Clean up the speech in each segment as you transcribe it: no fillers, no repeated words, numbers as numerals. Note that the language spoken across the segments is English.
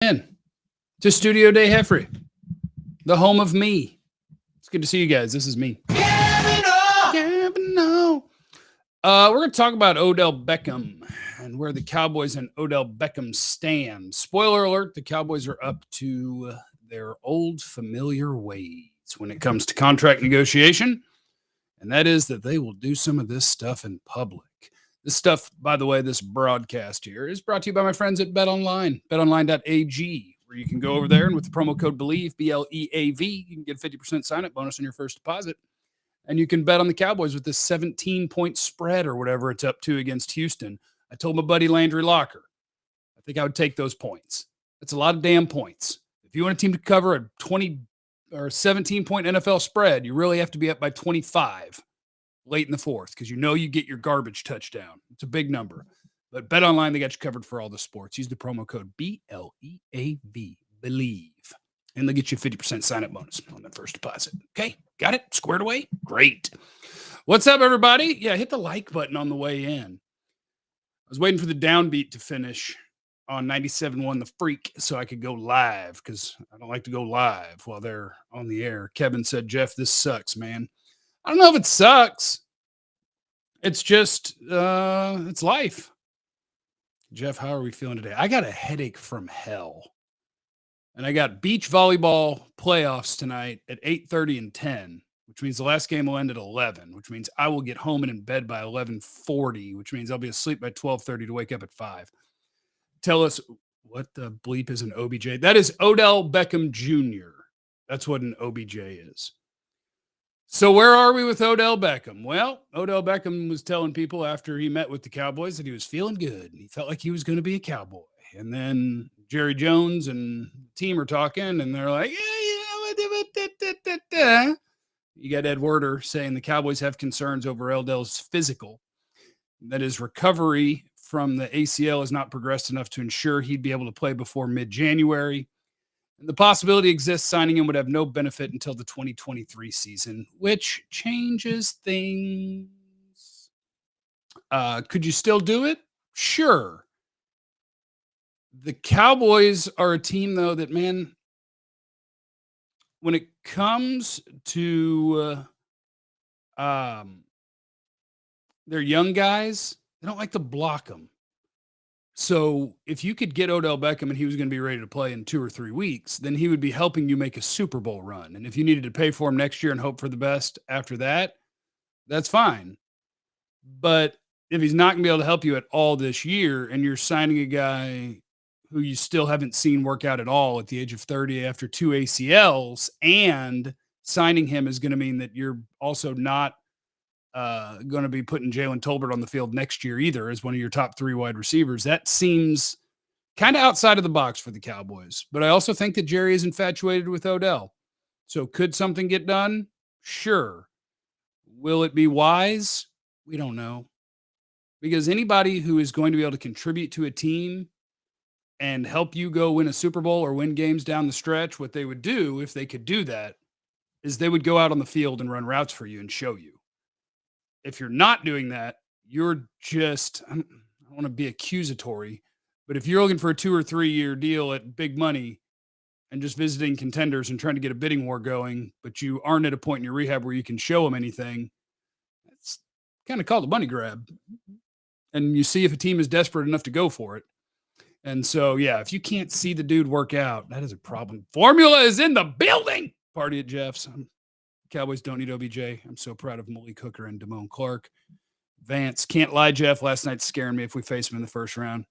In to Studio Day Heffrey, the home of me. It's good to see you guys. This is me. Cavanaugh. We're going to talk about Odell Beckham and where the Cowboys and Odell Beckham stand. Spoiler alert, the Cowboys are up to their old familiar ways when it comes to contract negotiation, and that is that they will do some of this stuff in public. This stuff, by the way, this broadcast here is brought to you by my friends at BetOnline, betonline.ag, where you can go over there and with the promo code BELIEVE, BLEAV, you can get a 50% sign-up bonus on your first deposit. And you can bet on the Cowboys with this 17-point spread or whatever it's up to against Houston. I told my buddy Landry Locker, I think I would take those points. That's a lot of damn points. If you want a team to cover a 20 or 17-point NFL spread, you really have to be up by 25 late in the fourth because you know you get your garbage touchdown. It's a big number. But BetOnline, they got you covered for all the sports. Use the promo code BLEAV, BELIEVE, and they'll get you a 50% sign-up bonus on that first deposit. Okay, got it? Squared away? Great. What's up, everybody? Yeah, hit the like button on the way in. I was waiting for the downbeat to finish on 97.1 The Freak so I could go live because I don't like to go live while they're on the air. Kevin said, Jeff, this sucks, man. I don't know if it sucks. It's just, it's life. Jeff, how are we feeling today? I got a headache from hell. And I got beach volleyball playoffs tonight at 8:30 and 10, which means the last game will end at 11, which means I will get home and in bed by 11:40, which means I'll be asleep by 12:30 to wake up at 5. Tell us what the bleep is an OBJ. That is Odell Beckham Jr. That's what an OBJ is. So where are we with Odell Beckham? Well, Odell Beckham was telling people after he met with the Cowboys that he was feeling good. And he felt like he was going to be a Cowboy. And then Jerry Jones and the team are talking, and they're like, yeah. You got Ed Werder saying the Cowboys have concerns over Odell's physical, that his recovery from the ACL has not progressed enough to ensure he'd be able to play before mid-January. And the possibility exists signing him would have no benefit until the 2023 season, which changes things. Could you still do it? Sure. The Cowboys are a team, though, that, man, when it comes to their young guys, they don't like to block them. So if you could get Odell Beckham and he was going to be ready to play in 2 or 3 weeks, then he would be helping you make a Super Bowl run. And if you needed to pay for him next year and hope for the best after that, that's fine. But if he's not going to be able to help you at all this year and you're signing a guy who you still haven't seen work out at all at the age of 30 after 2 ACLs, and signing him is going to mean that you're also not going to be putting Jalen Tolbert on the field next year either as one of your top 3 wide receivers. That seems kind of outside of the box for the Cowboys. But I also think that Jerry is infatuated with Odell. So could something get done? Sure. Will it be wise? We don't know. Because anybody who is going to be able to contribute to a team and help you go win a Super Bowl or win games down the stretch, what they would do if they could do that is they would go out on the field and run routes for you and show you. If you're not doing that, you're just, I don't want to be accusatory, but if you're looking for a 2 or 3 year deal at big money and just visiting contenders and trying to get a bidding war going, but you aren't at a point in your rehab where you can show them anything, it's kind of called a money grab. And you see if a team is desperate enough to go for it. And so, yeah, if you can't see the dude work out, that is a problem. Formula is in the building. Party at Jeff's. Cowboys don't need OBJ. I'm so proud of Malik Hooker and Damone Clark. Vance, can't lie, Jeff. Last night's scaring me if we face him in the first round.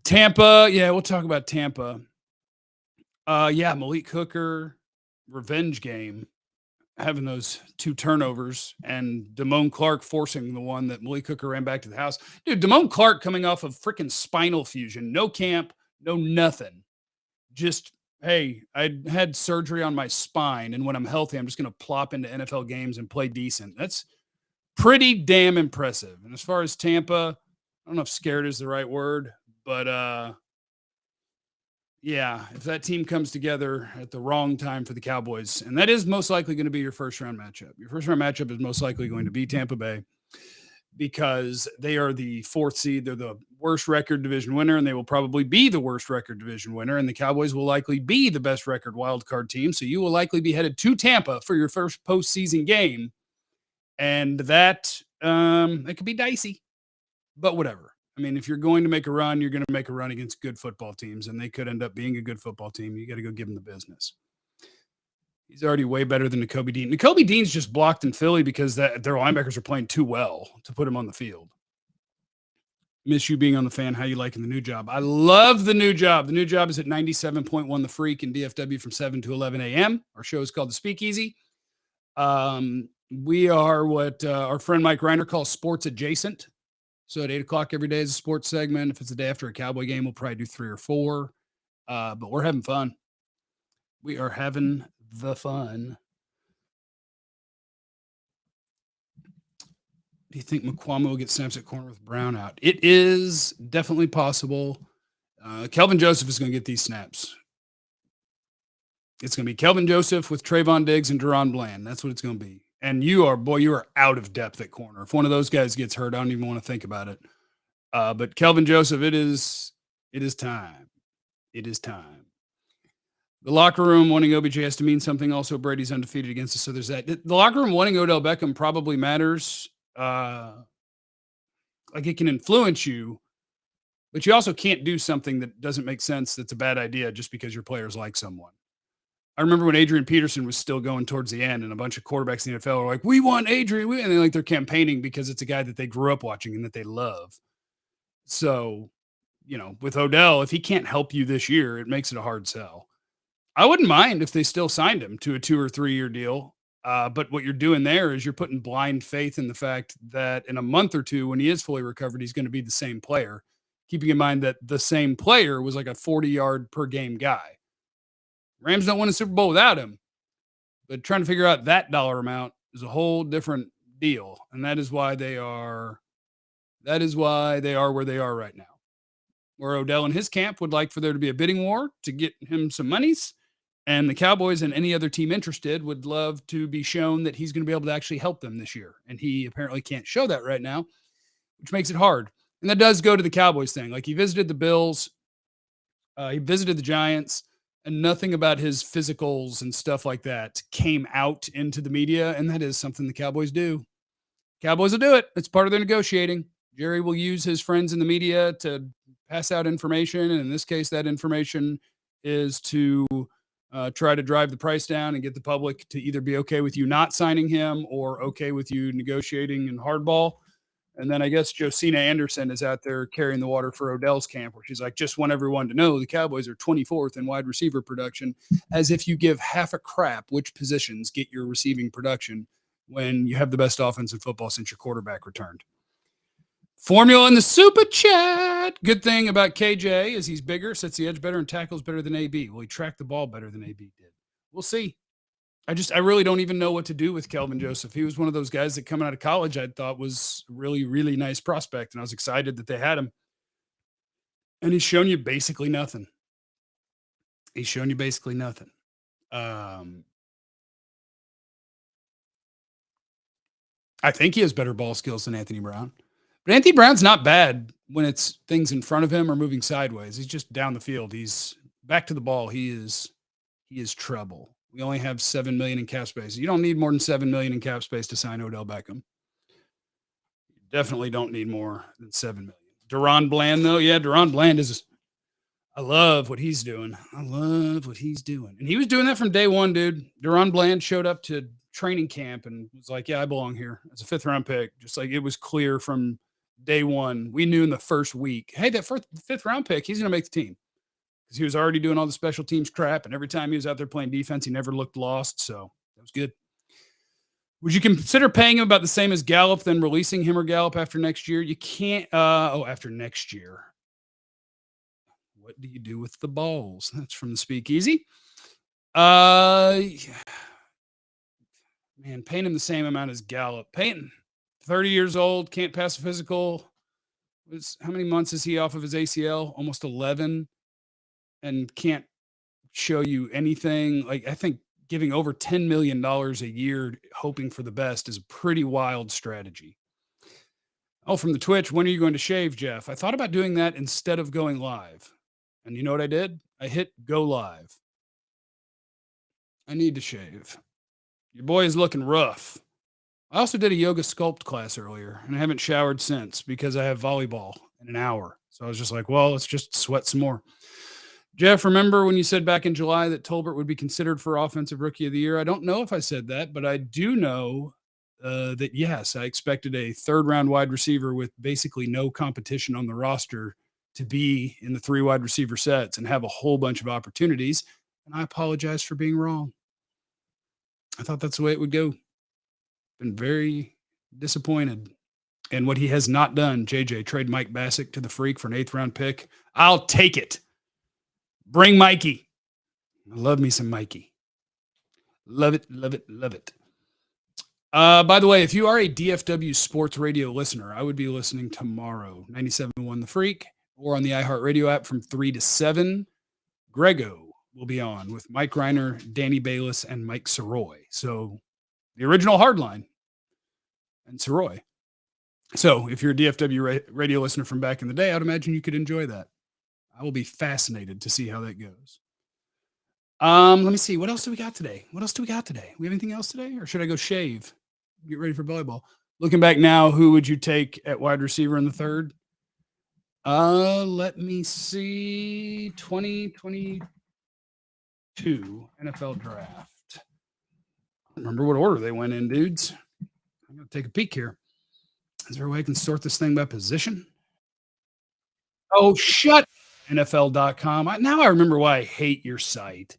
Tampa, yeah, we'll talk about Tampa. Yeah, Malik Hooker, revenge game, having those 2 turnovers, and Damone Clark forcing the one that Malik Hooker ran back to the house. Dude, Damone Clark coming off of freaking spinal fusion. No camp, no nothing. Just, hey, I had surgery on my spine, and when I'm healthy, I'm just going to plop into NFL games and play decent. That's pretty damn impressive. And as far as Tampa, I don't know if scared is the right word, but yeah, if that team comes together at the wrong time for the Cowboys, and that is most likely going to be your first-round matchup. Your first-round matchup is most likely going to be Tampa Bay. because they are the 4th seed. They're the worst record division winner, and they will probably be the worst record division winner. And the Cowboys will likely be the best record wild card team. So you will likely be headed to Tampa for your first postseason game. And that it could be dicey, but whatever. I mean, if you're going to make a run, you're going to make a run against good football teams, and they could end up being a good football team. You got to go give them the business. He's already way better than Nakobe Dean. Nakobe Dean's just blocked in Philly because their linebackers are playing too well to put him on the field. Miss you being on the fan. How you liking the new job? I love the new job. The new job is at 97.1 The Freak in DFW from 7 to 11 a.m. Our show is called The Speakeasy. We are what our friend Mike Reiner calls sports adjacent. So at 8 o'clock every day is a sports segment. If it's a day after a Cowboy game, we'll probably do 3 or 4. But we're having fun. We are having the fun. Do you think McQuamo will get snaps at corner with Brown out? It is definitely possible. Kelvin Joseph is going to get these snaps. It's going to be Kelvin Joseph with Trayvon Diggs and Deron Bland. That's what it's going to be. And you are out of depth at corner. If one of those guys gets hurt, I don't even want to think about it. But Kelvin Joseph, it is time. It is time. The locker room wanting OBJ has to mean something. Also, Brady's undefeated against us. So there's that. The locker room wanting Odell Beckham probably matters. Like it can influence you, but you also can't do something that doesn't make sense. That's a bad idea just because your players like someone. I remember when Adrian Peterson was still going towards the end, and a bunch of quarterbacks in the NFL were like, "We want Adrian," and they're campaigning because it's a guy that they grew up watching and that they love. So, with Odell, if he can't help you this year, it makes it a hard sell. I wouldn't mind if they still signed him to a 2 or 3 year deal. But what you're doing there is you're putting blind faith in the fact that in a month or two, when he is fully recovered, he's going to be the same player. Keeping in mind that the same player was like a 40-yard per game guy. Rams don't win a Super Bowl without him, but trying to figure out that dollar amount is a whole different deal. And that is why they are where they are right now. Where Odell and his camp would like for there to be a bidding war to get him some monies. And the Cowboys and any other team interested would love to be shown that he's going to be able to actually help them this year. And he apparently can't show that right now, which makes it hard. And that does go to the Cowboys thing. Like he visited the Bills, he visited the Giants, and nothing about his physicals and stuff like that came out into the media. And that is something the Cowboys do. Cowboys will do it. It's part of their negotiating. Jerry will use his friends in the media to pass out information. And in this case, that information is to try to drive the price down and get the public to either be okay with you not signing him or okay with you negotiating in hardball. And then I guess Josina Anderson is out there carrying the water for Odell's camp, where she's like, just want everyone to know the Cowboys are 24th in wide receiver production, as if you give half a crap which positions get your receiving production when you have the best offense in football since your quarterback returned. Formula in the super chat. Good thing about KJ is he's bigger, sets the edge better, and tackles better than AB. Well, he tracked the ball better than AB did. We'll see. I really don't even know what to do with Kelvin Joseph. He was one of those guys that coming out of college I thought was a really, really nice prospect, and I was excited that they had him. And he's shown you basically nothing. I think he has better ball skills than Anthony Brown. But Anthony Brown's not bad when it's things in front of him or moving sideways. He's just down the field. He's back to the ball. He is trouble. We only have $7 million in cap space. You don't need more than $7 million in cap space to sign Odell Beckham. You definitely don't need more than $7 million. Deron Bland, though, yeah, Deron Bland is. I love what he's doing. And he was doing that from day one, dude. Deron Bland showed up to training camp and was like, yeah, I belong here as a 5th-round pick. Just like it was clear from day one. We knew in the first week, hey, that 5th-round pick, he's going to make the team. Because he was already doing all the special teams crap, and every time he was out there playing defense, he never looked lost, so that was good. Would you consider paying him about the same as Gallup, then releasing him or Gallup after next year? You can't. After next year. What do you do with the balls? That's from the Speakeasy. Man, paying him the same amount as Gallup. Paying 30 years old, can't pass a physical. How many months is he off of his ACL? Almost 11. And can't show you anything. Like, I think giving over $10 million a year hoping for the best is a pretty wild strategy. Oh, from the Twitch, when are you going to shave, Jeff? I thought about doing that instead of going live. And you know what I did? I hit go live. I need to shave. Your boy is looking rough. I also did a yoga sculpt class earlier, and I haven't showered since because I have volleyball in an hour. So I was just like, well, let's just sweat some more. Jeff, remember when you said back in July that Tolbert would be considered for Offensive Rookie of the Year? I don't know if I said that, but I do know that, yes, I expected a third-round wide receiver with basically no competition on the roster to be in the 3 wide receiver sets and have a whole bunch of opportunities, and I apologize for being wrong. I thought that's the way it would go. Been very disappointed in what he has not done. JJ, trade Mike Bassick to the Freak for an 8th-round pick. I'll take it. Bring Mikey. I love me some Mikey. Love it, love it, love it. By the way, if you are a DFW sports radio listener, I would be listening tomorrow, 97.1 The Freak, or on the iHeartRadio app from 3 to 7. Grego will be on with Mike Reiner, Danny Bayless, and Mike Soroy. So the original Hardline and Soroy. So if you're a DFW radio listener from back in the day, I'd imagine you could enjoy that. I will be fascinated to see how that goes. Let me see. What else do we got today? We have anything else today? Or should I go shave? Get ready for volleyball. Looking back now, who would you take at wide receiver in the 3rd? Let me see. 2022 NFL draft. I don't remember what order they went in, dudes. I'm going to take a peek here. Is there a way I can sort this thing by position? Oh, shut NFL.com. Now I remember why I hate your site.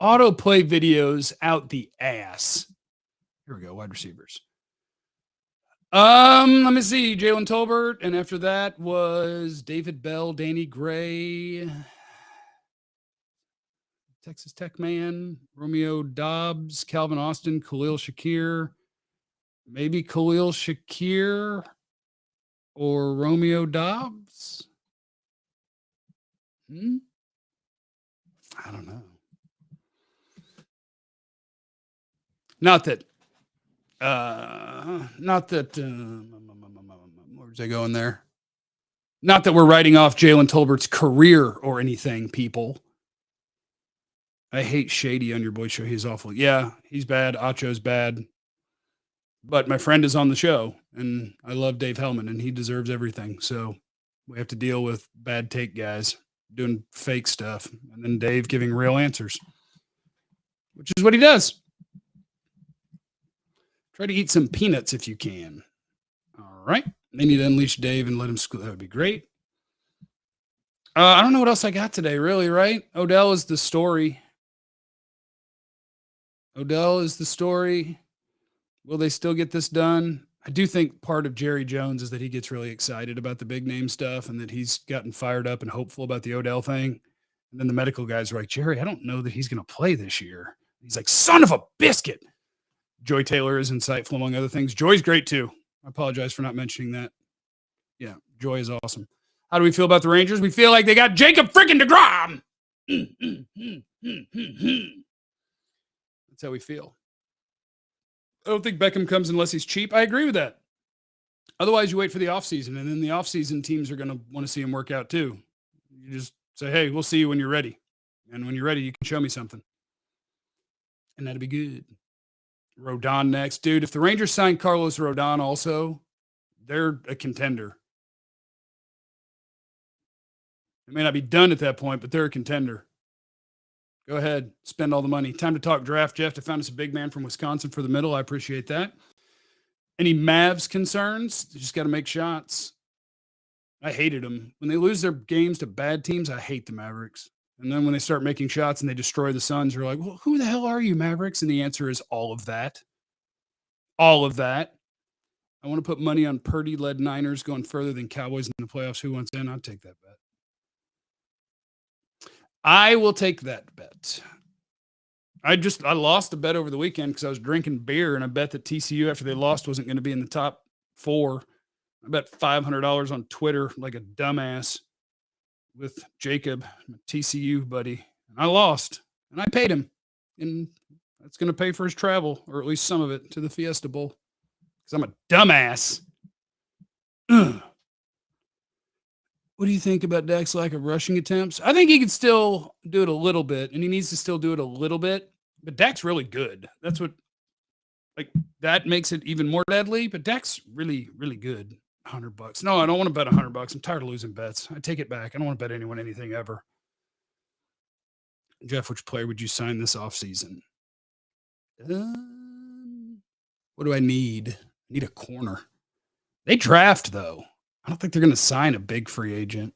Autoplay videos out the ass. Here we go, wide receivers. Let me see. Jalen Tolbert, and after that was David Bell, Danny Gray, Texas Tech man, Romeo Dobbs, Calvin Austin, Khalil Shakir, maybe Khalil Shakir or Romeo Dobbs. I don't know. Not that, where's I going there? Not that we're writing off Jalen Tolbert's career or anything, people. I hate Shady on your boy show. He's awful. Yeah, he's bad. Acho's bad. But my friend is on the show, and I love Dave Hellman, and he deserves everything. So we have to deal with bad take guys doing fake stuff, and then Dave giving real answers, which is what he does. Try to eat some peanuts if you can. All right. They need to unleash Dave and let him school. That would be great. I don't know what else I got today, really, right? Odell is the story. Will they still get this done? I do think part of Jerry Jones is that he gets really excited about the big name stuff and that he's gotten fired up and hopeful about the Odell thing. And then the medical guys are like, Jerry, I don't know that he's going to play this year. He's like, son of a biscuit. Joy Taylor is insightful, among other things. Joy's great, too. I apologize for not mentioning that. Yeah, Joy is awesome. How do we feel about the Rangers? We feel like they got Jacob freaking DeGrom. That's how we feel. I don't think Beckham comes unless he's cheap. I agree with that. Otherwise, you wait for the offseason, and then the offseason teams are going to want to see him work out, too. You just say, hey, we'll see you when you're ready. And when you're ready, you can show me something. And that'd be good. Rodon next. Dude, if the Rangers sign Carlos Rodon also, they're a contender. It may not be done at that point, but they're a contender. Go ahead. Spend all the money. Time to talk draft, Jeff. I found us a big man from Wisconsin for the middle. I appreciate that. Any Mavs concerns? You just got to make shots. I hated them. When they lose their games to bad teams, I hate the Mavericks. And then when they start making shots and they destroy the Suns, you're like, well, who the hell are you, Mavericks? And the answer is all of that. All of that. I want to put money on Purdy-led Niners going further than Cowboys in the playoffs. Who wants in? I'll take that bet. I will take that bet. I lost a bet over the weekend because I was drinking beer, and I bet that TCU, after they lost, wasn't going to be in the top 4. I bet $500 on Twitter like a dumbass with Jacob, my TCU buddy. And I lost, and I paid him. And that's going to pay for his travel, or at least some of it, to the Fiesta Bowl because I'm a dumbass. What do you think about Dak's lack of rushing attempts? I think he can still do it a little bit, and he needs to still do it a little bit. But Dak's really good. That's what, like, that makes it even more deadly. But Dak's really, really good. $100. No, I don't want to bet $100. I'm tired of losing bets. I take it back. I don't want to bet anyone anything ever. Jeff, which player would you sign this offseason? What do I need? I need a corner. They draft, though. I don't think they're going to sign a big free agent.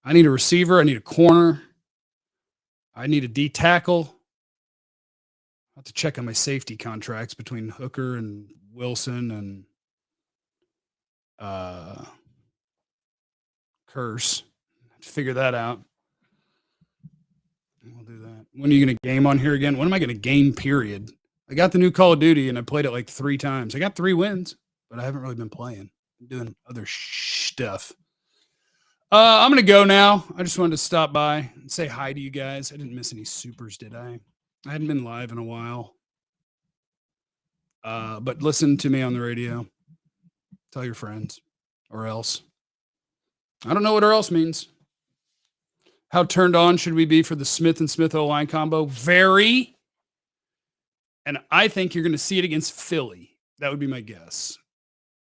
I need a receiver. I need a corner. I need a D tackle. I have to check on my safety contracts between Hooker and Wilson and Curse. Figure that out. We'll do that. When are you going to game on here again? When am I going to game, period? I got the new Call of Duty, and I played it like 3 times. I got 3 wins, but I haven't really been playing. I'm doing other stuff. I'm going to go now. I just wanted to stop by and say hi to you guys. I didn't miss any supers, did I? I hadn't been live in a while. But listen to me on the radio. Tell your friends. Or else. I don't know what or else means. How turned on should we be for the Smith and Smith O-line combo? Very. And I think you're going to see it against Philly. That would be my guess.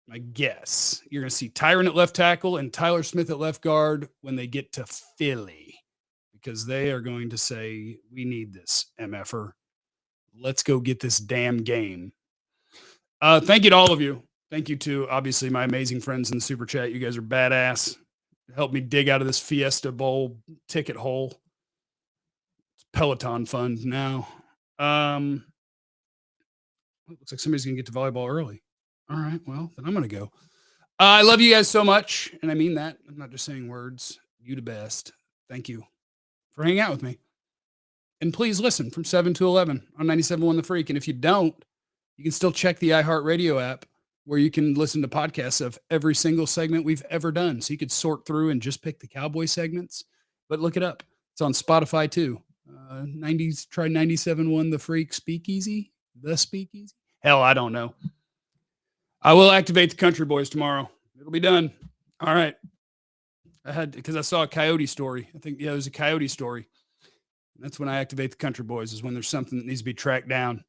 My guess. You're going to see Tyron at left tackle and Tyler Smith at left guard when they get to Philly. Because they are going to say, we need this, MFer. Let's go get this damn game. Thank you to all of you. Thank you to, obviously, my amazing friends in the Super Chat. You guys are badass. Help me dig out of this Fiesta Bowl ticket hole. It's Peloton fund now. Looks like somebody's going to get to volleyball early. All right, well, then I'm going to go. I love you guys so much, and I mean that. I'm not just saying words. You the best. Thank you for hanging out with me. And please listen from 7 to 11 on 97.1 The Freak. And if you don't, you can still check the iHeartRadio app where you can listen to podcasts of every single segment we've ever done. So you could sort through and just pick the Cowboy segments. But look it up. It's on Spotify too. 90s, try 97.1 The Freak Speakeasy. The Speakeasy. Hell, I don't know. I will activate the Country Boys tomorrow. It'll be done. All right. Because I saw a coyote story. I think, there's a coyote story. That's when I activate the Country Boys, is when there's something that needs to be tracked down.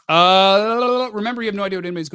Remember, you have no idea what anybody's going